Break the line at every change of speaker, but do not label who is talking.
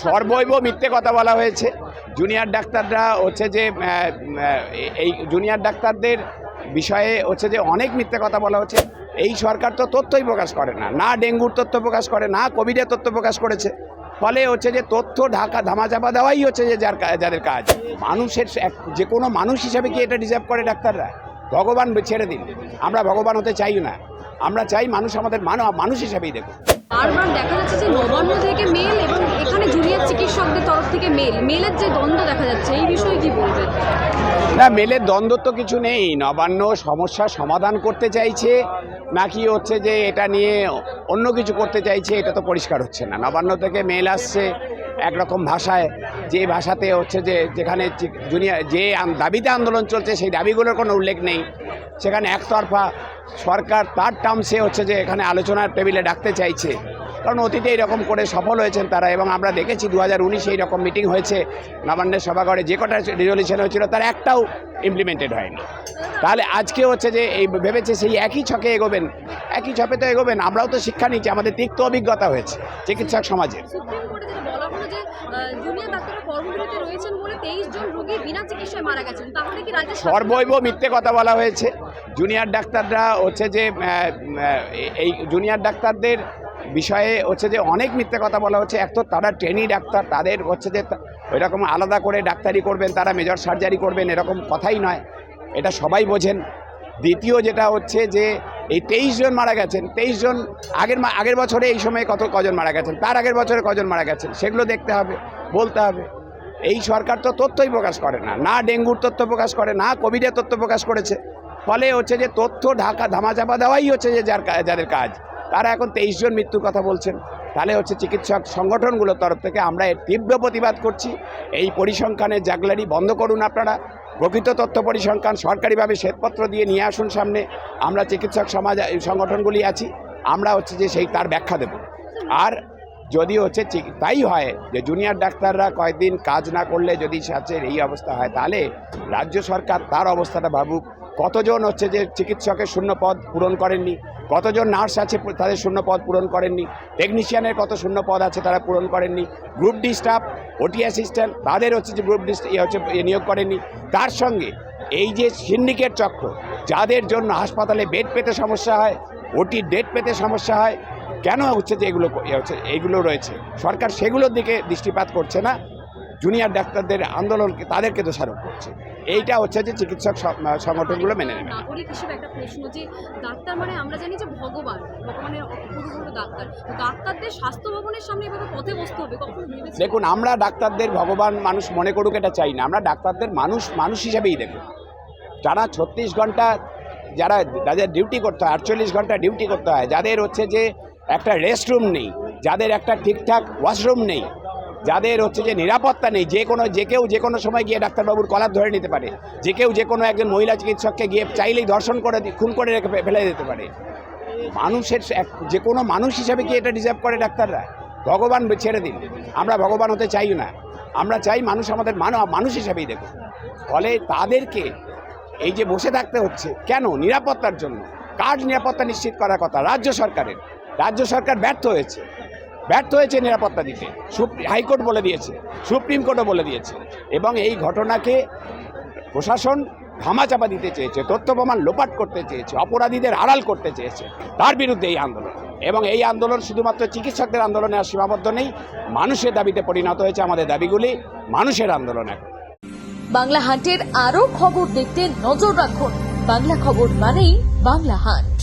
সর্বৈব মিথ্যে কথা বলা হয়েছে। জুনিয়র ডাক্তাররা হচ্ছে যে এই জুনিয়র ডাক্তারদের বিষয়ে হচ্ছে যে অনেক মিথ্যে কথা বলা হচ্ছে। এই সরকার তো তথ্যই প্রকাশ করে না, না ডেঙ্গুর তথ্য প্রকাশ করে, না কোভিডের তথ্য প্রকাশ করেছে। ফলে হচ্ছে যে তথ্য ঢাকা ধামাচাপা দেওয়াই হচ্ছে যে যাদের কাজ। মানুষের যে কোনো মানুষ হিসাবে কি এটা ডিজার্ভ করে ডাক্তাররা? ভগবান ছেড়ে দিন, আমরা ভগবান হতে চাই না, আমরা চাই মানুষ আমাদের মানুষ হিসাবেই দেখুন।
বারবার দেখা যাচ্ছে যে নবান্ন থেকে মেল এবং এখানে জুনিয়র চিকিৎসকদের তরফ থেকে মেলের যে দ্বন্দ্ব দেখা যাচ্ছে, এই বিষয়ে কি বলবেন?
না, মেলের দ্বন্দ্ব তো কিছু নেই। নবান্ন সমস্যার সমাধান করতে চাইছে নাকি হচ্ছে যে এটা নিয়ে অন্য কিছু করতে চাইছে, এটা তো পরিষ্কার হচ্ছে না। নবান্ন থেকে মেল আসছে একরকম ভাষায়, যে ভাষাতে হচ্ছে যে যেখানে যে দাবিতে আন্দোলন চলছে সেই দাবিগুলোর কোনো উল্লেখ নেই। সেখানে একতরফা সরকার তার টার্মসে হচ্ছে যে এখানে আলোচনার টেবিলে ডাকতে চাইছে। কারণ অতীতে এইরকম করে সফল হয়েছেন তারা, এবং আমরা দেখেছি 2019 এইরকম মিটিং হয়েছে নবান্নের সভাঘরে, যে কটা রেজলিউশন হয়েছিল তার একটাও ইমপ্লিমেন্টেড হয়নি। তাহলে আজকে হচ্ছে যে এই ভেবেছে সেই একই ছকে এগোবেন, একই ছকে তো এগোবেন। আমরাও তো শিক্ষা নিচ্ছি, আমাদের তিক্ত অভিজ্ঞতা হয়েছে চিকিৎসক সমাজের। সর্বৈব মিথ্যে কথা বলা হয়েছে। জুনিয়র ডাক্তাররা হচ্ছে যে এই জুনিয়র ডাক্তারদের বিষয়ে হচ্ছে যে অনেক মিথ্যে কথা বলা হচ্ছে। এক তো তারা ট্রেনি ডাক্তার, তাদের হচ্ছে যে ওইরকম আলাদা করে ডাক্তারি করবেন, তারা মেজর সার্জারি করবেন, এরকম কথাই নয়, এটা সবাই বোঝেন। দ্বিতীয় যেটা হচ্ছে যে এই 23 জন মারা গেছেন, 23 জন আগের বছরে এই সময়ে কজন মারা গেছেন, তার আগের বছরে কজন মারা গেছেন, সেগুলো দেখতে হবে, বলতে হবে। এই সরকার তো তথ্যই প্রকাশ করে না, না ডেঙ্গুর তথ্য প্রকাশ করে, না কোভিডের তথ্য প্রকাশ করেছে। ফলে হচ্ছে যে তথ্য ঢাকা ধামাচাপা দেওয়াই হচ্ছে যে যাদের কাজ। তারা এখন 23 জন মৃত্যুর কথা বলছেন। তাহলে হচ্ছে চিকিৎসক সংগঠনগুলোর তরফ থেকে আমরা এর তীব্র প্রতিবাদ করছি। এই পরিসংখ্যানের জাগলারি বন্ধ করুন আপনারা। প্রকৃত তথ্য পরিসংখ্যান সরকারিভাবে শ্বেতপত্র দিয়ে নিয়ে আসুন সামনে। আমরা চিকিৎসক সমাজ সংগঠনগুলি আছি, আমরা হচ্ছে যে তার ব্যাখ্যা দেব। আর যদি হচ্ছে তাই হয় যে জুনিয়র ডাক্তাররা কয়েকদিন কাজ না করলে যদি সাথে এই অবস্থা হয়, তাহলে রাজ্য সরকার তার অবস্থাটা ভাবুক। কতজন হচ্ছে যে চিকিৎসকের শূন্য পদ পূরণ করেননি, কতজন নার্স আছে তাদের শূন্য পদ পূরণ করেননি, টেকনিশিয়ানের কত শূন্য পদ আছে তারা পূরণ করেননি, গ্রুপ ডি স্টাফ, ওটি অ্যাসিস্ট্যান্ট তাদের হচ্ছে যে গ্রুপ ডি নিয়োগ করেননি। তার সঙ্গে এই যে সিন্ডিকেট চক্র, যাদের জন্য হাসপাতালে বেড পেতে সমস্যা হয়, ওটি ডেট পেতে সমস্যা হয়, কেন হচ্ছে যে এইগুলো রয়েছে, সরকার সেগুলোর দিকে দৃষ্টিপাত করছে না, জুনিয়র ডাক্তারদের আন্দোলনকে তাদেরকে দোষারোপ করছে। এইটা হচ্ছে যে চিকিৎসক সংগঠনগুলো মেনে নেবে।
নাগরিক হিসেবে একটা প্রশ্ন, যে ডাক্তার মানে আমরা জানি যে ভগবানের অপূর্ব ডাক্তার, ডাক্তারদের স্বাস্থ্য ভবনের সামনে এভাবে পথে বসতে হবে কখনো ভেবেছেন?
দেখুন, আমরা ডাক্তারদের ভগবান মানুষ মনে করুক এটা চাই না, আমরা ডাক্তারদের মানুষ হিসেবেই দেখুন। যারা 36 ঘন্টা যাদের ডিউটি করতে হয়, 48 ঘন্টা ডিউটি করতে হয়, যাদের হচ্ছে যে একটা রেস্টরুম নেই, যাদের একটা ঠিকঠাক ওয়াশরুম নেই, যাদের হচ্ছে যে নিরাপত্তা নেই, যে কেউ যে কোনো সময় গিয়ে ডাক্তারবাবুর কলার ধরে নিতে পারে, যে কেউ যে কোনো একজন মহিলা চিকিৎসককে গিয়ে চাইলেই ধর্ষণ করে খুন করে রেখে ফেলে দিতে পারে। মানুষের যে কোনো মানুষ হিসাবে কি এটা ডিজার্ভ করে ডাক্তাররা? ভগবান ছেড়ে দিন, আমরা ভগবান হতে চাই না, আমরা চাই মানুষ আমাদের মানুষ হিসাবেই দেখুন। ফলে তাদেরকে এই যে বসে থাকতে হচ্ছে কেন? নিরাপত্তার জন্য। কার নিরাপত্তা নিশ্চিত করার কথা? রাজ্য সরকারের। রাজ্য সরকার ব্যর্থ হয়েছে নিরাপত্তা দিতে। হাইকোর্ট বলে দিয়েছে, সুপ্রিম কোর্টও বলে দিয়েছে, এবং এই ঘটনাকে প্রশাসন ধামাচাপা দিতে চেয়েছে, তথ্য প্রমাণ লোপাট করতে চেয়েছে, অপরাধীদের আড়াল করতে চেয়েছে। তার বিরুদ্ধে এই আন্দোলন, এবং এই আন্দোলন শুধুমাত্র চিকিৎসকদের আন্দোলনে আর সীমাবদ্ধ নেই, মানুষের দাবিতে পরিণত হয়েছে। আমাদের দাবিগুলি মানুষের আন্দোলন। এখন
বাংলা হাটের আরও খবর দেখতে নজর রাখুন। বাংলা খবর মানেই বাংলা হাট।